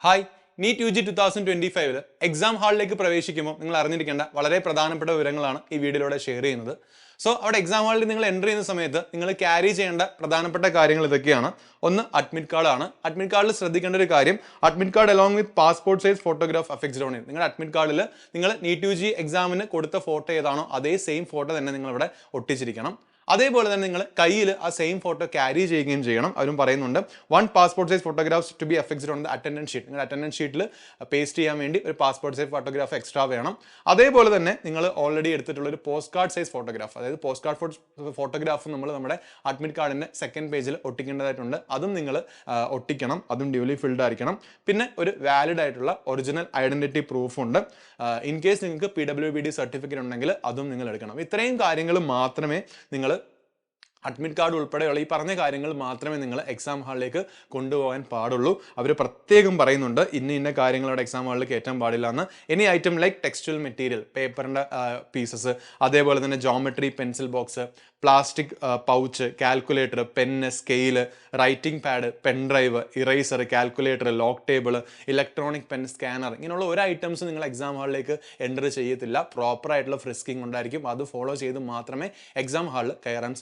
Hi NEET U G 2025 exam ഹാളിലേക്ക് പ്രവേശിക്കുമ്പോൾ നിങ്ങൾ അറിഞ്ഞിരിക്കേണ്ട വളരെ പ്രധാനപ്പെട്ട വിവരങ്ങളാണ് ഈ വീഡിയോയിലൂടെ ഷെയർ ചെയ്യുന്നത്. സോ അവിടെ എക്സാം ഹാളിൽ നിങ്ങൾ എൻ്റർ ചെയ്യുന്ന സമയത്ത് നിങ്ങൾ ക്യാരി ചെയ്യേണ്ട പ്രധാനപ്പെട്ട കാര്യങ്ങൾ ഇതൊക്കെയാണ്. ഒന്ന് അഡ്മിറ്റ് കാർഡാണ്. അഡ്മിറ്റ് കാർഡിൽ ശ്രദ്ധിക്കേണ്ട ഒരു കാര്യം, admit card along with passport size photograph affixed on it. നിങ്ങളുടെ അഡ്മിറ്റ് കാർഡിൽ നിങ്ങൾ നീറ്റ് യു ജി എക്സാമിന് കൊടുത്ത ഫോട്ടോ ഏതാണോ അതേ സെയിം ഫോട്ടോ തന്നെ നിങ്ങൾ ഇവിടെ ഒട്ടിച്ചിരിക്കണം. അതേപോലെ തന്നെ നിങ്ങൾ കയ്യിൽ ആ സെയിം ഫോട്ടോ ക്യാരി ചെയ്യുകയും ചെയ്യണം. അവരും പറയുന്നുണ്ട് 1 passport size photographs to be affixed on the attendance sheet. നിങ്ങളുടെ അറ്റൻഡൻസ് ഷീറ്റിൽ പേസ്റ്റ് ചെയ്യാൻ വേണ്ടി ഒരു പാസ്പോർട്ട് സൈസ് ഫോട്ടോഗ്രാഫ് എക്സ്ട്രാ വേണം. അതേപോലെ തന്നെ നിങ്ങൾ ഓൾറെഡി എടുത്തിട്ടുള്ള ഒരു പോസ്റ്റ് കാർഡ് സൈസ് ഫോട്ടോഗ്രാഫ്, അതായത് പോസ്റ്റ് കാർഡ് ഫോട്ടോഗ്രാഫ് നമ്മൾ നമ്മുടെ അഡ്മിറ്റ് കാർഡിൻ്റെ സെക്കൻഡ് പേജിൽ ഒട്ടിക്കേണ്ടതായിട്ടുണ്ട്. അതും നിങ്ങൾ ഒട്ടിക്കണം. അതും ഡ്യൂലി ഫിൽഡ് ആയിരിക്കണം. പിന്നെ ഒരു വാലിഡ് ആയിട്ടുള്ള ഒറിജിനൽ ഐഡന്റിറ്റി പ്രൂഫ് ഉണ്ട്. ഇൻ കേസ് നിങ്ങൾക്ക് PWBD സർട്ടിഫിക്കറ്റ് ഉണ്ടെങ്കിൽ അതും നിങ്ങൾ എടുക്കണം. ഇത്രയും കാര്യങ്ങൾ മാത്രമേ നിങ്ങൾ അഡ്മിറ്റ് കാർഡ് ഉൾപ്പെടെയുള്ള ഈ പറഞ്ഞ കാര്യങ്ങൾ മാത്രമേ നിങ്ങൾ എക്സാം ഹാളിലേക്ക് കൊണ്ടുപോകാൻ പാടുള്ളൂ. അവർ പ്രത്യേകം പറയുന്നുണ്ട് ഇന്ന കാര്യങ്ങളോട് എക്സാം ഹാളിൽ കയറ്റാൻ പാടില്ല എന്ന്. Any item like textual material, പേപ്പറിൻ്റെ പീസസ്, അതേപോലെ തന്നെ geometry pencil box, plastic pouch, calculator, pen, scale, writing pad, pen drive, eraser, calculator, lock table, electronic pen scanner, ഇങ്ങനെയുള്ള ഒരു ഐറ്റംസ് നിങ്ങൾ എക്സാം ഹാളിലേക്ക് എൻ്റർ ചെയ്യത്തില്ല. പ്രോപ്പറായിട്ടുള്ള ഫ്രിസ്കിംഗ് ഉണ്ടായിരിക്കും. അത് ഫോളോ ചെയ്ത് മാത്രമേ എക്സാം ഹാളിൽ കയറാൻ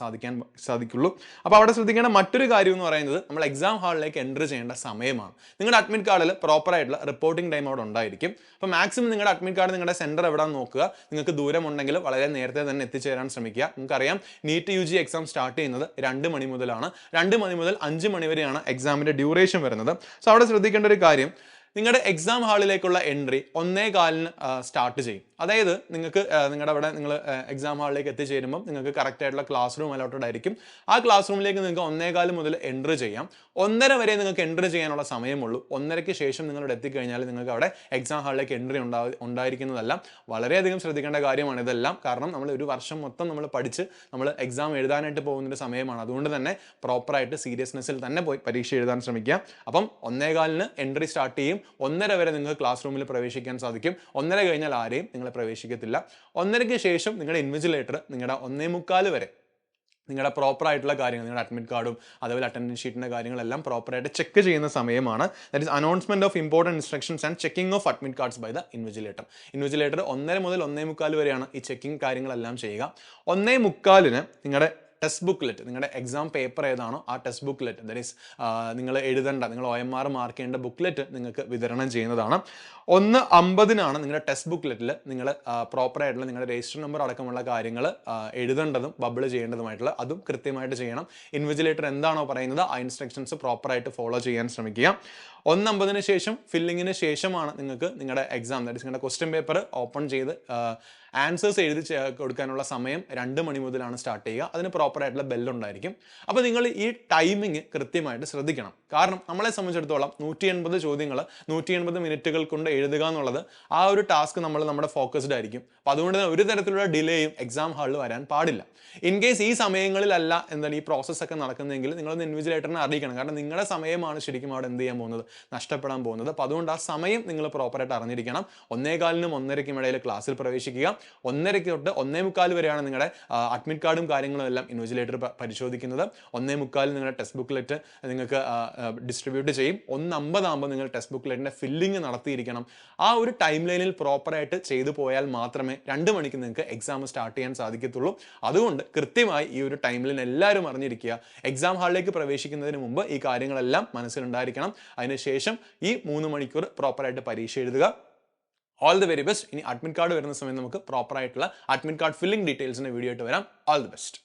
സാധിക്കുള്ളൂ. അപ്പോൾ അവിടെ ശ്രദ്ധിക്കേണ്ട മറ്റൊരു കാര്യം എന്ന് പറയുന്നത് നമ്മൾ എക്സാം ഹാളിലേക്ക് എൻ്റർ ചെയ്യേണ്ട സമയമാണ്. നിങ്ങളുടെ അഡ്മിറ്റ് കാർഡിൽ പ്രോപ്പറായിട്ടുള്ള റിപ്പോർട്ടിംഗ് ടൈം അവിടെ ഉണ്ടായിരിക്കും. അപ്പോൾ മാക്സിമം നിങ്ങളുടെ അഡ്മിറ്റ് കാർഡ് നിങ്ങളുടെ സെൻറ്റർ എവിടെയാണെന്ന് നോക്കുക. നിങ്ങൾക്ക് ദൂരമുണ്ടെങ്കിൽ വളരെ നേരത്തെ തന്നെ എത്തിച്ചേരാൻ ശ്രമിക്കുക. നിങ്ങൾക്കറിയാം NEET U G exam start ചെയ്യുന്നത് 2 മണി മുതലാണ്. 2 മണി മുതൽ 5 മണി വരെയാണ് എക്സാമിൻ്റെ ഡ്യൂറേഷൻ വരുന്നത്. സോ അവിടെ ശ്രദ്ധിക്കേണ്ട ഒരു കാര്യം, നിങ്ങളുടെ എക്സാം ഹാളിലേക്കുള്ള എൻട്രി 1:15 സ്റ്റാർട്ട് ചെയ്യും. അതായത് നിങ്ങൾക്ക് നിങ്ങളുടെ അവിടെ നിങ്ങൾ എക്സാം ഹാളിലേക്ക് എത്തിച്ചേരുമ്പോൾ നിങ്ങൾക്ക് കറക്റ്റ് ആയിട്ടുള്ള ക്ലാസ് റൂം അലോട്ടഡ് ആയിരിക്കും. ആ ക്ലാസ് റൂമിലേക്ക് നിങ്ങൾക്ക് 1:15 മുതൽ എൻ്റർ ചെയ്യാം. 1:30 വരെ നിങ്ങൾക്ക് എൻ്റർ ചെയ്യാനുള്ള സമയമുള്ളൂ. 1:30ക്ക് ശേഷം നിങ്ങളുടെ എത്തിക്കഴിഞ്ഞാൽ നിങ്ങൾക്ക് അവിടെ എക്സാം ഹാളിലേക്ക് എൻട്രി ഉണ്ടായിരിക്കുന്നതല്ല. വളരെയധികം ശ്രദ്ധിക്കേണ്ട കാര്യമാണ് ഇതെല്ലാം. കാരണം നമ്മൾ ഒരു വർഷം മൊത്തം നമ്മൾ പഠിച്ച് നമ്മൾ എക്സാം എഴുതാനായിട്ട് പോകുന്നൊരു സമയമാണ്. അതുകൊണ്ട് തന്നെ പ്രോപ്പറായിട്ട് സീരിയസ്നെസ്സിൽ തന്നെ പോയി പരീക്ഷ എഴുതാൻ ശ്രമിക്കുക. അപ്പം 1:15 എൻട്രി സ്റ്റാർട്ട് ചെയ്യും. 1:30 വരെ നിങ്ങൾക്ക് ക്ലാസ് റൂമിൽ പ്രവേശിക്കാൻ സാധിക്കും. 1:30 കഴിഞ്ഞാൽ ആരെയും നിങ്ങൾ പ്രവേശിക്കത്തില്ല. 1:30ക്ക് ശേഷം നിങ്ങളുടെ ഇൻവിജിലേറ്റർ നിങ്ങളുടെ 1:45 വരെ നിങ്ങളുടെ പ്രോപ്പറായിട്ടുള്ള കാര്യങ്ങൾ, നിങ്ങളുടെ അഡ്മിറ്റ് കാർഡും അതേപോലെ അറ്റൻഡൻസ് ഷീറ്റിൻ്റെ കാര്യങ്ങളെല്ലാം പ്രോപ്പറായിട്ട് ചെക്ക് ചെയ്യുന്ന സമയമാണ്. That is announcement of important instructions and checking of admit cards by the invigilator. Invigilator 1:30 മുതൽ 1:45 വരെയാണ് ഈ ചെക്കിംഗ് കാര്യങ്ങളെല്ലാം ചെയ്യുക. 1:45 നിങ്ങളുടെ ടെക്സ്റ്റ് ബുക്ക്ലെറ്റ്, നിങ്ങളുടെ എക്സാം പേപ്പർ ഏതാണോ ആ ടെക്സ്റ്റ് ബുക്ക്ലെറ്റ്, ദാറ്റ് ഈസ് നിങ്ങൾ എഴുതേണ്ട, നിങ്ങൾ OMR മാർക്ക് ചെയ്യേണ്ട ബുക്ക്ലെറ്റ് നിങ്ങൾക്ക് വിതരണം ചെയ്യുന്നതാണ്. 1:50 നിങ്ങളുടെ ടെക്സ്റ്റ് ബുക്ക്ലെറ്റിൽ നിങ്ങൾ പ്രോപ്പറായിട്ടുള്ള നിങ്ങളുടെ രജിസ്റ്റർ നമ്പർ അടക്കമുള്ള കാര്യങ്ങൾ എഴുതേണ്ടതും ബബിൾ ചെയ്യേണ്ടതുമായിട്ടുള്ള അതും കൃത്യമായിട്ട് ചെയ്യണം. ഇൻവിജിലേറ്റർ എന്താണോ പറയുന്നത് ആ ഇൻസ്ട്രക്ഷൻസ് പ്രോപ്പറായിട്ട് ഫോളോ ചെയ്യാൻ ശ്രമിക്കുക. 1:50 ശേഷം ഫില്ലിങ്ങിന് ശേഷമാണ് നിങ്ങൾക്ക് നിങ്ങളുടെ എക്സാം, ദാറ്റ് ഈസ് നിങ്ങളുടെ ക്വസ്റ്റ്യൻ പേപ്പർ ഓപ്പൺ ചെയ്ത് ആൻസേഴ്സ് എഴുതി കൊടുക്കാനുള്ള സമയം 2 മണി മുതലാണ് സ്റ്റാർട്ട് ചെയ്യുക. അതിന് പ്രോപ്പറായിട്ടുള്ള ബെല്ലുണ്ടായിരിക്കും. അപ്പോൾ നിങ്ങൾ ഈ ടൈമിങ് കൃത്യമായിട്ട് ശ്രദ്ധിക്കണം. കാരണം നമ്മളെ സംബന്ധിച്ചിടത്തോളം 180 ചോദ്യങ്ങൾ 180 മിനിറ്റുകൾ കൊണ്ട് എഴുതുക എന്നുള്ളത് ആ ഒരു ടാസ്ക് നമ്മുടെ ഫോക്കസ്ഡ് ആയിരിക്കും. അപ്പോൾ അതുകൊണ്ട് തന്നെ ഒരു തരത്തിലുള്ള ഡിലേയും എക്സാം ഹാളിൽ വരാൻ പാടില്ല. ഇൻ കേസ് ഈ സമയങ്ങളിലല്ല എന്താണ് ഈ പ്രോസസ്സൊക്കെ നടക്കുന്നതെങ്കിൽ നിങ്ങളൊന്ന് ഇൻവിജിലേറ്ററിനെ അറിയിക്കണം. കാരണം നിങ്ങളുടെ സമയമാണ് ശരിക്കും അവിടെ എന്ത് ചെയ്യാൻ പോകുന്നത്, നഷ്ടപ്പെടാൻ പോകുന്നത്. അപ്പോൾ അതുകൊണ്ട് ആ സമയം നിങ്ങൾ പ്രോപ്പറായിട്ട് അറിഞ്ഞിരിക്കണം. 1:15 1:30 ഇടയിൽ ക്ലാസ്സിൽ പ്രവേശിക്കുക. 1:30 തൊട്ട് 1:45 വരെയാണ് നിങ്ങളുടെ അഡ്മിറ്റ് കാർഡും കാര്യങ്ങളും എല്ലാം ഇൻവിജിലേറ്റർ പരിശോധിക്കുന്നത്. 1:45 നിങ്ങളുടെ ടെക്സ്റ്റ് ബുക്ക്ലെറ്റ് നിങ്ങൾക്ക് ഡിസ്ട്രിബ്യൂട്ട് ചെയ്യും. 1:50 നിങ്ങൾ ടെക്സ്റ്റ് ബുക്ക്ലെറ്റിൻ്റെ ഫില്ലിങ് നടത്തിയിരിക്കണം. ആ ഒരു ടൈം ലൈനിൽ പ്രോപ്പറായിട്ട് ചെയ്തു പോയാൽ മാത്രമേ 2 മണിക്ക് നിങ്ങൾക്ക് എക്സാം സ്റ്റാർട്ട് ചെയ്യാൻ സാധിക്കത്തുള്ളൂ. അതുകൊണ്ട് കൃത്യമായി ഈ ഒരു ടൈം ലൈൻ എല്ലാവരും അറിഞ്ഞിരിക്കുക. എക്സാം ഹാളിലേക്ക് പ്രവേശിക്കുന്നതിന് മുമ്പ് ഈ കാര്യങ്ങളെല്ലാം മനസ്സിലുണ്ടായിരിക്കണം. അതിനുശേഷം ഈ 3 മണിക്കൂർ പ്രോപ്പറായിട്ട് പരീക്ഷ എഴുതുക. All the very best. ഇനി അഡ്മിറ്റ് കാർഡ് വരുന്ന സമയം നമുക്ക് പ്രോപ്പറായിട്ടുള്ള അഡ്മിറ്റ് കാർഡ് ഫില്ലിംഗ് ഡീറ്റെയിൽസിൻ്റെ വീഡിയോ ആയിട്ട് വരാം. All the best.